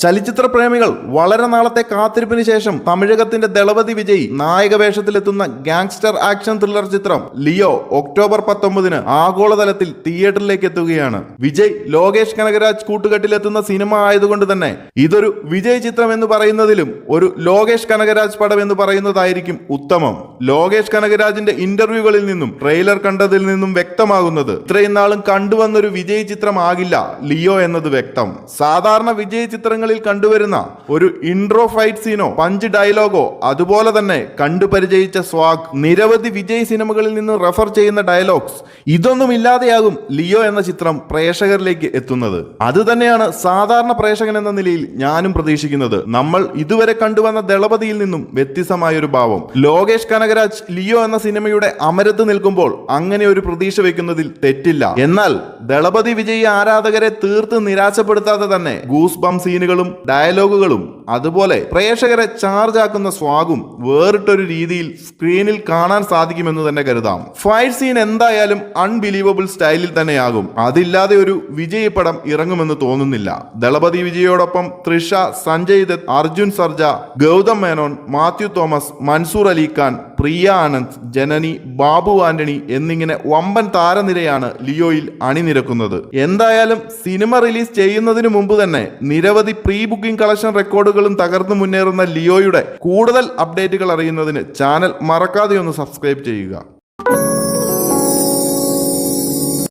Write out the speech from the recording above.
ചലച്ചിത്ര പ്രേമികൾ വളരെ നാളത്തെ കാത്തിരിപ്പിന് ശേഷം തമിഴകത്തിന്റെ ദളപതി വിജയ് നായക വേഷത്തിലെത്തുന്ന ഗാങ്സ്റ്റർ ആക്ഷൻ ത്രില്ലർ ചിത്രം ലിയോ ഒക്ടോബർ 19 ആഗോളതലത്തിൽ തിയേറ്ററിലേക്ക് എത്തുകയാണ്. വിജയ് ലോകേഷ് കനകരാജ് കൂട്ടുകെട്ടിലെത്തുന്ന സിനിമ ആയതുകൊണ്ട് തന്നെ ഇതൊരു വിജയ് ചിത്രം എന്ന് പറയുന്നതിലും ഒരു ലോകേഷ് കനകരാജ് പടം എന്ന് പറയുന്നതായിരിക്കും ഉത്തമം. ലോകേഷ് കനകരാജിന്റെ ഇന്റർവ്യൂകളിൽ നിന്നും ട്രെയിലർ കണ്ടതിൽ നിന്നും വ്യക്തമാകുന്നത് ഇത്രയും നാളും കണ്ടുവന്നൊരു വിജയ് ചിത്രമാകില്ല ലിയോ എന്നത് വ്യക്തം. സാധാരണ വിജയ് ചിത്രങ്ങളിൽ കണ്ടുവരുന്ന ഒരു ഇൻട്രോ ഫൈറ്റ് സീനോ പഞ്ച് ഡയലോഗോ അതുപോലെ തന്നെ കണ്ടു പരിചയിച്ച സ്വാഗ്, നിരവധി വിജയ് സിനിമകളിൽ നിന്ന് റെഫർ ചെയ്യുന്ന ഡയലോഗ്സ്, ഇതൊന്നും ഇല്ലാതെയാകും ലിയോ എന്ന ചിത്രം പ്രേക്ഷകരിലേക്ക് എത്തുന്നത്. അത് തന്നെയാണ് സാധാരണ പ്രേക്ഷകൻ എന്ന നിലയിൽ ഞാനും പ്രതീക്ഷിക്കുന്നത്. നമ്മൾ ഇതുവരെ കണ്ടുവന്ന ദളപതിയിൽ നിന്നും വ്യത്യസ്തമായൊരു ഭാവം. ലോകേഷ് കനകരാജ് ലിയോ എന്ന സിനിമയുടെ അമരത്ത് നിൽക്കുമ്പോൾ അങ്ങനെ ഒരു പ്രതീക്ഷ വെക്കുന്നതിൽ തെറ്റില്ല. എന്നാൽ ദളപതി വിജയ് ആരാധകരെ തീർത്ത് നിരാശപ്പെടുത്താതെ തന്നെ ഗൂസ് ബം സീനുകളും ഡയലോഗുകളും അതുപോലെ പ്രേക്ഷകരെ ചാർജ് ആക്കുന്ന സ്വാഗും വേറിട്ടൊരു രീതിയിൽ സ്ക്രീനിൽ കാണാൻ സാധിക്കുമെന്ന് തന്നെ കരുതാം. ഫൈറ്റ് സീൻ എന്തായാലും അൺബിലീവബിൾ സ്റ്റൈലിൽ തന്നെയാകും. അതില്ലാതെ ഒരു വിജയ് പടം ഇറങ്ങുമെന്ന് തോന്നുന്നില്ല. ദളപതി വിജയോടൊപ്പം തൃഷ, സഞ്ജയ് ദത്ത്, അർജുൻ സർജ, ഗൗതം മേനോൻ, മാത്യു തോമസ്, മൻസൂർ അലി ഖാൻ, പ്രിയ ആനന്ദ്, ജനനി, ബാബു ആന്റണി എന്നിങ്ങനെ വമ്പൻ താരനിരയാണ് ലിയോയിൽ അണിനിരക്കുന്നത്. എന്തായാലും സിനിമ റിലീസ് ചെയ്യുന്നതിന് മുമ്പ് തന്നെ നിരവധി പ്രീ ബുക്കിംഗ് കളക്ഷൻ റെക്കോർഡുകളും തകർന്നു മുന്നേറുന്ന ലിയോയുടെ കൂടുതൽ അപ്ഡേറ്റുകൾ അറിയുന്നതിന് ചാനൽ മറക്കാതെ ഒന്ന് സബ്സ്ക്രൈബ് ചെയ്യുക.